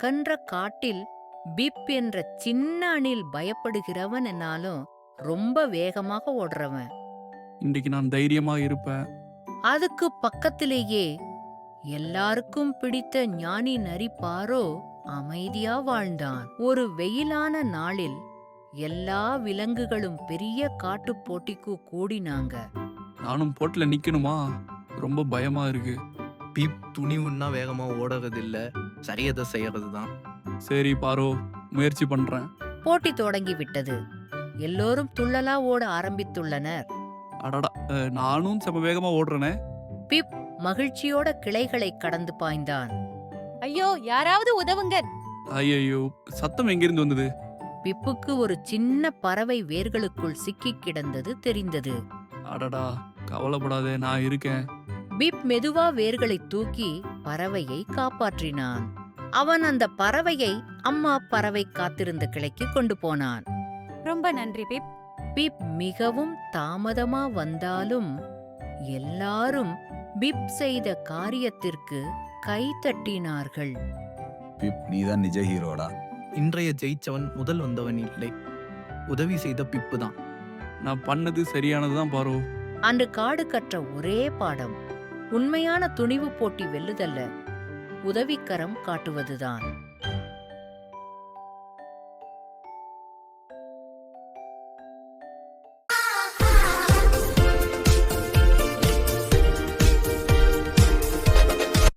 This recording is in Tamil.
அகன்ற காட்டில் பிப் என்ற சின்ன அணில் பயப்படுகிறவன் என்னாலும் ரொம்ப வேகமாக ஓடுறவன். இன்னைக்கு நான் தைரியமா இருப்பேன். அதுக்கு பக்கத்திலேயே எல்லாருக்கும் பிடித்த ஞானி நரி பாரோ அமைதியா வாழ்ந்தான். ஒரு வெயிலான நாளில் எல்லா விலங்குகளும் பெரிய காட்டுப் போட்டிக்கு கூடினாங்க. நானும் போட்டில நிக்கணுமா? ரொம்ப பயமா இருக்கு. பிப் துணிவுன்னா வேகமா ஓடுறது இல்ல, சரியதை செய்யறது தான். சரி பாரோ, முயற்சி பண்றேன். போட்டி தொடங்கி விட்டது. எல்லோரும் துள்ளலா ஓட ஆரம்பித்துள்ளனர். அடடா, நானும் செம வேகமா ஓடுறேனே. பிப் மகிழ்ச்சியோட கிளைகளை கடந்து பாய்ந்தான். ஐயோ, யாராவது உதவுங்க! ஐயையோ, சத்தம் எங்கிருந்து வந்தது? பிப்புக்கு ஒரு சின்ன பறவை வேர்களுக்குள் சிக்கிக் கிடந்தது தெரிந்தது. அடடா, கவலைப்படாதே, நான் இருக்கேன். பிப் மெதுவா வேர்களை தூக்கி பறவையை காப்பாற்றினான். அவன் அந்த பறவையை அம்மா பறவை காத்திருந்த கிளைக்கு கொண்டு போனான். ரொம்ப நன்றி பிப். பிப் மிகவும் தாமதமா வந்தாலும் எல்லாரும் பிப் செய்த காரியத்திற்கு கை தட்டினார்கள். பிப், நீதான் நிஜ ஹீரோடா. இன்றைய ஜெயிச்சவன் முதல் வந்தவன் இல்லை, உதவி செய்த பிப்பு தான். நான் பண்ணது சரியானதுதான் பாரோ. அன்று காடு கற்ற ஒரே பாடம் உண்மையான துணிவு போட்டி வெல்லுதல்ல, உதவிக்கரம் காட்டுவதுதான்.